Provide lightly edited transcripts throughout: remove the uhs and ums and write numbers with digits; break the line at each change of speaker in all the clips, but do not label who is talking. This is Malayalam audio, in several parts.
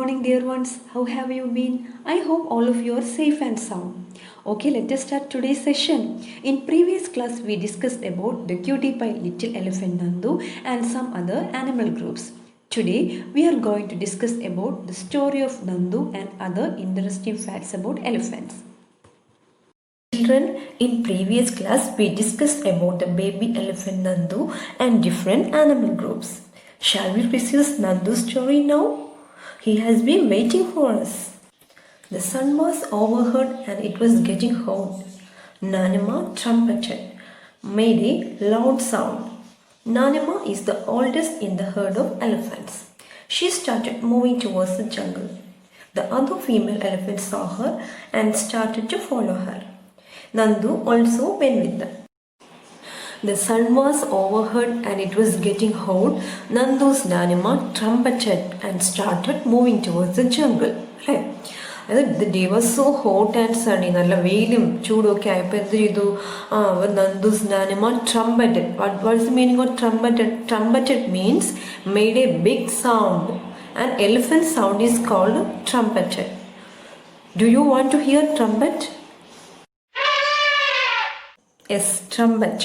morning, dear ones. How have you been? I hope all of you are safe and sound. Okay, let us start today's session. In previous class, we discussed about the cutie pie little elephant Nandu and some other animal groups. Today, we are going to discuss about the story of Nandu and other interesting facts about elephants. Children, in previous class, we discussed about the baby elephant Nandu and different animal groups. Shall we discuss Nandu's story now? He has been waiting for us. The sun was overhead and it was getting hot. Nanima trumpeted, made a loud sound. Nanima is the oldest in the herd of elephants. She started moving towards the jungle. The other female elephants saw her and started to follow her. Nandu also went with them. The sun was overhead and it was getting hot. Nandu's Nanima trumpeted and started moving towards the jungle. The day was so hot and sunny. Nandu's Nanima trumpeted. What is the meaning of trumpeted? Trumpeted means made a big sound. An elephant sound is called trumpeted. Do you want to hear trumpet? Yes, trumpet.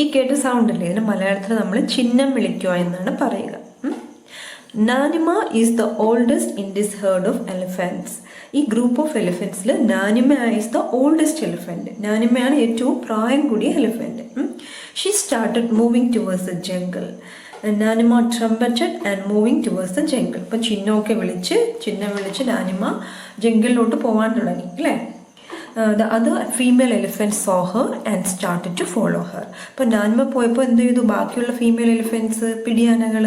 ഈ കേട്ട സൗണ്ടല്ലേ ഇതിന് മലയാളത്തിൽ നമ്മൾ ചിഹ്നം വിളിക്കുക എന്നാണ് പറയുക. Nanima is the oldest in this herd of elephants. ഈ ഗ്രൂപ്പ് ഓഫ് എലിഫൻറ്റ്സിൽ Nanima is the oldest elephant. നാനിമയാണ് ഏറ്റവും പ്രായം കൂടിയ elephant. She started moving towards the jungle. Nanima trumpeted and moving towards the jungle. ഇപ്പം ചിഹ്നം വിളിച്ച് നാനിമ ജംഗിളിലോട്ട് പോകാൻ തുടങ്ങി അല്ലേ. The other female elephants saw her and started to follow her. അപ്പോൾ നാനിമ പോയപ്പോൾ എന്ത് ചെയ്തു? ബാക്കിയുള്ള ഫീമെയിൽ എലിഫൻറ്റ്സ് പിടിയാനകൾ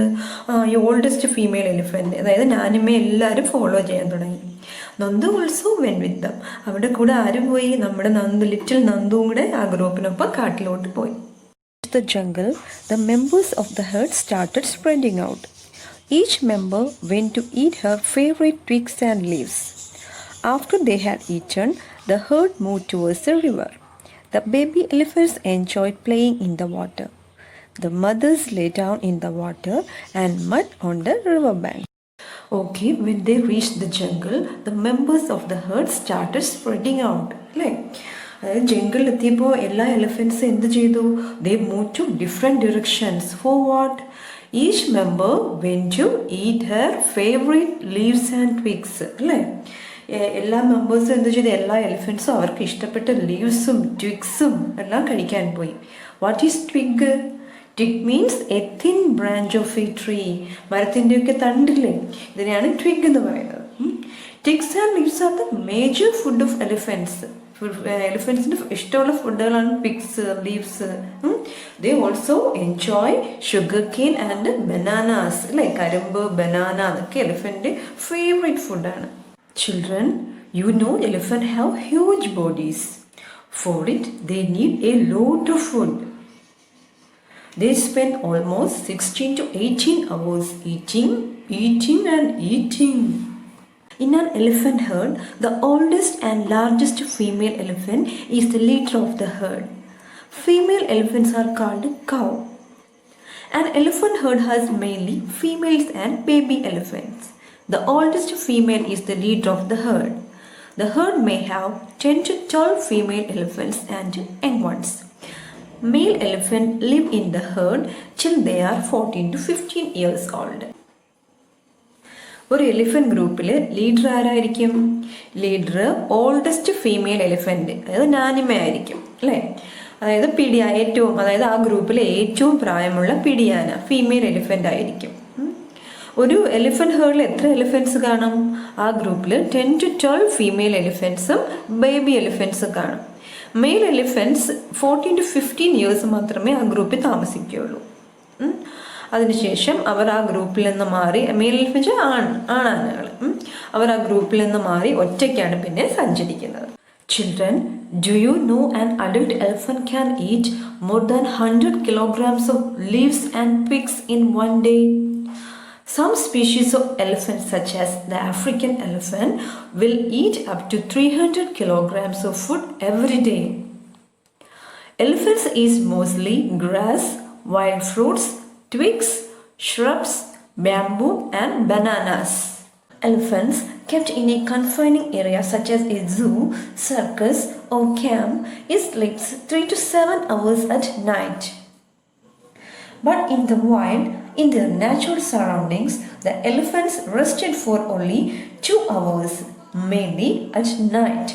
ഈ ഓൾഡസ്റ്റ് ഫീമെയിൽ എലിഫൻറ്റ് അതായത് നാനിമ എല്ലാവരും ഫോളോ ചെയ്യാൻ തുടങ്ങി. നന്ദു ഓൾസോ വെൻ വിത്ത് ദം. അവിടെ കൂടെ ആരും പോയി? നമ്മുടെ ലിറ്റിൽ നന്ദുവും കൂടെ ആ ഗ്രൂപ്പിനൊപ്പം കാട്ടിലോട്ട് പോയി. The jungle, the members of the herd started spreading out. Each member went to eat her favorite twigs and leaves. After they had eaten, the herd moved towards the river. The baby elephants enjoyed playing in the water. The mothers lay down in the water and mud on the riverbank. Okay, when they reached the jungle, the members of the herd started spreading out. അതായത് ജംഗിളിൽ എത്തിയപ്പോൾ എല്ലാ എലിഫൻസും എന്ത് ചെയ്തു? They moved to different directions. For what? Each member went to eat her favorite leaves and twigs. അല്ലേ? എല്ലാ മെമ്പേഴ്സും എന്ത് ചെയ്തു? എല്ലാ എലിഫൻസും അവർക്ക് ഇഷ്ടപ്പെട്ട ലീവ്സും ട്വിഗ്സും എല്ലാം കഴിക്കാൻ പോയി. What is twig? Twig means a thin branch of a tree. മരത്തിൻ്റെയൊക്കെ തണ്ടില്ലേ, ഇതിനെയാണ് ട്വിഗ് എന്ന് പറയുന്നത്. Twigs and leaves are the major food of elephants. എലിഫൻസിൻ്റെ ഇഷ്ടമുള്ള ഫുഡുകളാണ് twigs, leaves. They also enjoy sugar cane and bananas. അല്ലേ, കരിമ്പ്, ബനാന അതൊക്കെ എലിഫൻ്റെ ഫേവറേറ്റ് ഫുഡാണ്. Children, you know elephants have huge bodies. For it, they need a lot of food. They spend almost 16 to 18 hours eating and eating. In an elephant herd, the oldest and largest female elephant is the leader of the herd. Female elephants are called cow. An elephant herd has mainly females and baby elephants. The oldest female is the leader of the herd. The herd may have 10 to 12 female elephants and young ones. Male elephants live in the herd till they are 14 to 15 years old. ഒരു എലിഫന്റ് ഗ്രൂപ്പിൽ ലീഡർ ആരായിരിക്കും? ലീഡർ ഓൾഡസ്റ്റ് ഫീമെയിൽ എലിഫന്റ്, അതായത് നാനിമ ആയിരിക്കും അല്ലേ. അതായത് ആ ഗ്രൂപ്പിലെ ഏറ്റവും പ്രായമുള്ള പിടിയാന ഫീമെയിൽ എലിഫന്റ് ആയിരിക്കും. ഒരു എലിഫന്റ് ഹേർഡിൽ എത്ര എലിഫൻറ്റ്സ് കാണും? ആ ഗ്രൂപ്പിൽ 10 to 12 ഫീമെയിൽ എലിഫൻറ്റ്സും ബേബി എലിഫൻറ്റ്സും കാണും. മെയിൽ എലിഫൻറ്റ്സ് 14 to 15 ഇയേഴ്സ് മാത്രമേ ആ ഗ്രൂപ്പിൽ താമസിക്കുകയുള്ളൂ. അതിനുശേഷം അവർ ആ ഗ്രൂപ്പിൽ നിന്ന് മാറി, മെയിൽ എലിഫൻറ്റ് ആണാനകൾ, അവർ ആ ഗ്രൂപ്പിൽ നിന്ന് മാറി ഒറ്റയ്ക്കാണ് പിന്നെ സഞ്ചരിക്കുന്നത്. Children, do you know an adult elephant can eat more than 100 kilograms of leaves and twigs in one day? Some species of elephants, such as the African elephant, will eat up to 300 kilograms of food every day. Elephants eat mostly grass, wild fruits, twigs, shrubs, bamboo and bananas. Elephants kept in a confining area such as a zoo, circus, or camp it sleeps 3 to 7 hours at night. But in the wild, in their natural surroundings, the elephants rested for only 2 hours, mainly at night.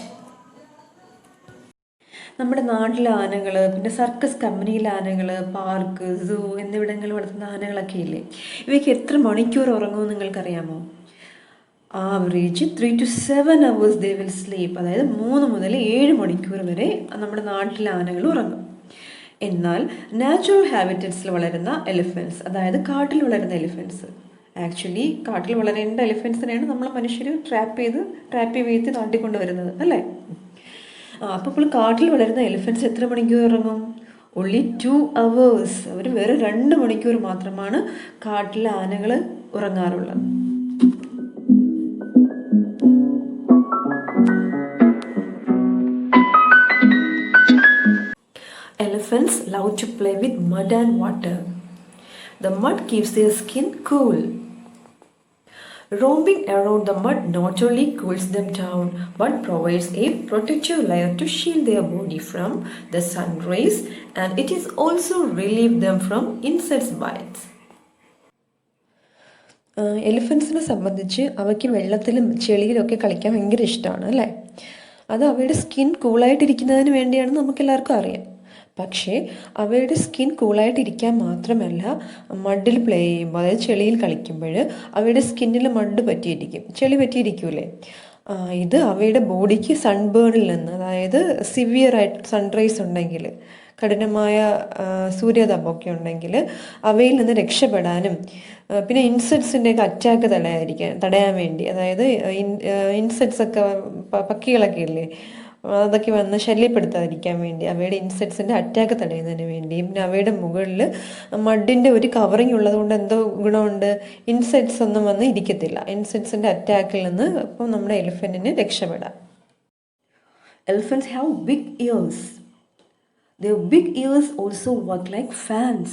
നമ്മുടെ നാട്ടിലെ ആനകൾ, പിന്നെ സർക്കസ് കമ്പനിയിലെ ആനകൾ, പാർക്ക്, സൂ എന്നിവിടങ്ങളിൽ വളർത്തുന്ന ആനകളൊക്കെ ഇല്ലേ, ഇവയ്ക്ക് എത്ര മണിക്കൂർ ഉറങ്ങുമെന്ന് നിങ്ങൾക്കറിയാമോ? Average 3 to 7 hours they will sleep. അതായത് 3 മുതൽ 7 മണിക്കൂർ വരെ നമ്മുടെ നാട്ടിലെ ആനകൾ ഉറങ്ങും. എന്നാൽ നാച്ചുറൽ ഹാബിറ്ററ്റ്സിൽ വളരുന്ന എലിഫൻസ്, അതായത് കാട്ടിൽ വളരുന്ന എലിഫൻസ്, ആക്ച്വലി കാട്ടിൽ വളരേണ്ട എലിഫൻസിനെയാണ് നമ്മൾ മനുഷ്യർ ട്രാപ്പ് ചെയ്ത് നാട്ടിൽ കൊണ്ടുവരുന്നത് അല്ലേ? അപ്പോൾ കാട്ടിൽ വളരുന്ന എലിഫൻസ് എത്ര മണിക്കൂർ ഉറങ്ങും? only 2 hours. അവർ വേറെ 2 മണിക്കൂർ മാത്രമാണ് കാട്ടിലെ ആനകൾ ഉറങ്ങാറുള്ളത്. Elephants love to play with mud and water. The mud keeps their skin cool. Romping around the mud not only cools them down but provides a protective layer to shield their body from the sun rays, and it is also relieve them from insect bites. എലിഫൻസിനെ സംബന്ധിച്ച് അവയ്ക്ക് വെള്ളത്തിലും ചെളിയിലൊക്കെ കളിക്കാൻ ഭയങ്കര ഇഷ്ടമാണ് അല്ലേ? അത് അവയുടെ സ്കിൻ കൂളായിട്ടിരിക്കുന്നതിന് വേണ്ടിയാണ് നമുക്കെല്ലാവർക്കും അറിയാം. പക്ഷേ അവയുടെ സ്കിൻ കൂളായിട്ടിരിക്കാൻ മാത്രമല്ല, മഡിൽ പ്ലേ ചെയ്യുമ്പോൾ, അതായത് ചെളിയിൽ കളിക്കുമ്പോൾ അവയുടെ സ്കിന്നിൽ മഡ് പറ്റിയിരിക്കും, ചെളി പറ്റിയിരിക്കൂലേ. ഇത് അവയുടെ ബോഡിക്ക് സൺബേണിൽ നിന്ന്, അതായത് സിവിയറായിട്ട് സൺറൈസ് ഉണ്ടെങ്കിൽ, കഠിനമായ സൂര്യതാപമൊക്കെ ഉണ്ടെങ്കിൽ അവയിൽ നിന്ന് രക്ഷപ്പെടാനും പിന്നെ ഇൻസെക്ട്സിൻ്റെയൊക്കെ അറ്റാക്ക് തടയാൻ വേണ്ടി, അതായത് ഇൻസെക്ട്സൊക്കെ പക്ഷികളൊക്കെ ഇല്ലേ, അതൊക്കെ വന്ന് ശല്യപ്പെടുത്താതിരിക്കാൻ വേണ്ടി, അവയുടെ ഇൻസെക്ട്സിൻ്റെ അറ്റാക്ക് തടയുന്നതിന് വേണ്ടിയും, പിന്നെ അവയുടെ മുകളിൽ മഡിൻ്റെ ഒരു കവറിങ് ഉള്ളത് കൊണ്ട് എന്തോ ഗുണമുണ്ട്, ഇൻസെക്ട്സ് ഒന്നും വന്ന് ഇരിക്കത്തില്ല. ഇൻസെക്ട്സിൻ്റെ അറ്റാക്കിൽ നിന്ന് അപ്പോൾ നമ്മുടെ എലിഫൻറ്റിന് രക്ഷപ്പെടാം. Elephants have big ears. Their big ears also work like fans.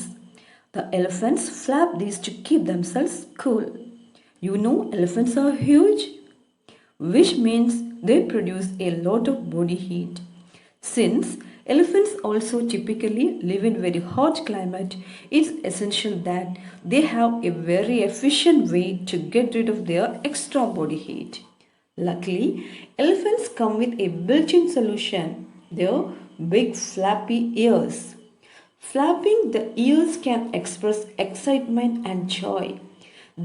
The elephants flap these to keep themselves cool. You know, elephants are huge, which means they produce a lot of body heat. Since elephants also typically live in very hot climate, it's essential that they have a very efficient way to get rid of their extra body heat. Luckily, elephants come with a built-in solution, their big flappy ears. Flapping the ears can express excitement and joy.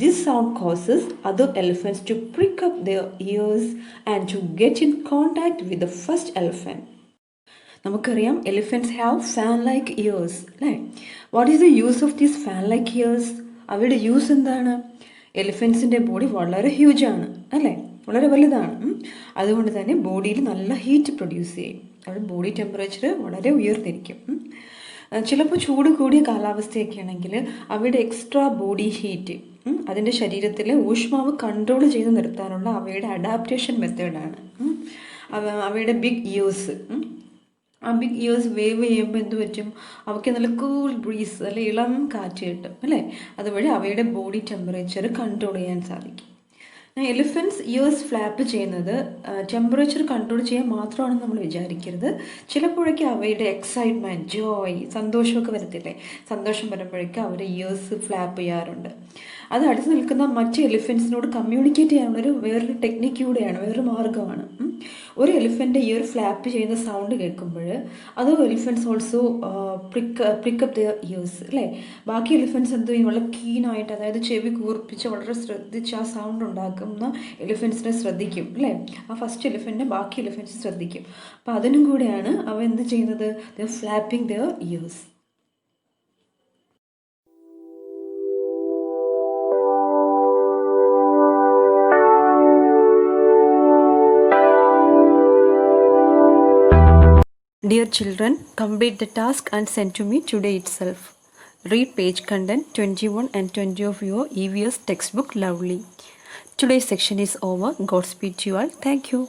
This sound causes other elephants to prick up their ears and to get in contact with the first elephant. നമുക്കറിയാം എലിഫൻറ്റ്സ് ഹാവ് ഫാൻ ലൈക്ക് ഇയേഴ്സ് അല്ലേ? What is the use of these fan like years? അവയുടെ യൂസ് എന്താണ്? എലിഫൻസിൻ്റെ ബോഡി വളരെ ഹ്യൂജാണ് അല്ലേ, വളരെ വലുതാണ്. അതുകൊണ്ട് തന്നെ ബോഡിയിൽ നല്ല ഹീറ്റ് പ്രൊഡ്യൂസ് ചെയ്യും. അവരുടെ ബോഡി ടെമ്പറേച്ചർ വളരെ ഉയർന്നിരിക്കും. ചിലപ്പോൾ ചൂട് കൂടിയ കാലാവസ്ഥയൊക്കെ ആണെങ്കിൽ അവയുടെ എക്സ്ട്രാ ബോഡി ഹീറ്റ് അതിൻ്റെ ശരീരത്തിലെ ഊഷ്മാവ് കൺട്രോൾ ചെയ്ത് നിർത്താനുള്ള അവയുടെ അഡാപ്റ്റേഷൻ മെത്തേഡാണ് അവയുടെ ബിഗ് ഇയേഴ്സ്. ആ ബിഗ് ഇയേഴ്സ് വേവ് ചെയ്യുമ്പോൾ എന്ത് പറ്റും? അവയ്ക്ക് നല്ല കൂൾ ബ്രീസ്, നല്ല ഇളം കാറ്റ് കിട്ടും അല്ലേ? അതുവഴി അവയുടെ ബോഡി ടെമ്പറേച്ചർ കൺട്രോൾ ചെയ്യാൻ സാധിക്കും. എലിഫൻറ്റ്സ് ഇയേഴ്സ് ഫ്ലാപ്പ് ചെയ്യുന്നത് ടെമ്പറേച്ചർ കൺട്രോൾ ചെയ്യാൻ മാത്രമാണെന്ന് നമ്മൾ വിചാരിക്കരുത്. ചിലപ്പോഴൊക്കെ അവയുടെ എക്സൈറ്റ്മെൻറ്റ്, ജോയ്, സന്തോഷമൊക്കെ വരത്തില്ലേ, സന്തോഷം വരുമ്പോഴേക്ക് അവരുടെ ഇയേഴ്സ് ഫ്ലാപ്പ് ചെയ്യാറുണ്ട്. അത് അടുത്ത് നിൽക്കുന്ന മറ്റ് എലിഫൻറ്റ്സിനോട് കമ്മ്യൂണിക്കേറ്റ് ചെയ്യാനുള്ളൊരു വേറൊരു ടെക്നിക്ക് കൂടെയാണ്, വേറൊരു മാർഗ്ഗമാണ്. ഒരു എലിഫൻ്റ് ഇയർ ഫ്ലാപ്പ് ചെയ്യുന്ന സൗണ്ട് കേൾക്കുമ്പോൾ അത് എലിഫൻറ്റ്സ് ഓൾസോ പ്രിക്കപ്പ് ദെയർ ഇയേഴ്സ് അല്ലേ? ബാക്കി എലിഫൻറ്റ്സ് എന്ത് ചെയ്യും? വളരെ കീനായിട്ട്, അതായത് ചെവി കൂർപ്പിച്ച് വളരെ ശ്രദ്ധിച്ച് ആ സൗണ്ട് ഉണ്ടാക്കുന്ന എലിഫൻറ്റ്സിനെ ശ്രദ്ധിക്കും അല്ലേ? ആ ഫസ്റ്റ് എലിഫൻറ്റിനെ ബാക്കി എലിഫൻറ്റ്സ് ശ്രദ്ധിക്കും. അപ്പോൾ അതിനും കൂടെയാണ് അവ എന്ത് ചെയ്യുന്നത്? The flapping their ears. Dear children, complete the task and send to me today itself. Read page content 21 and 20 of your EVS textbook Lovely. Today's section is over. Godspeed to you all. Thank you.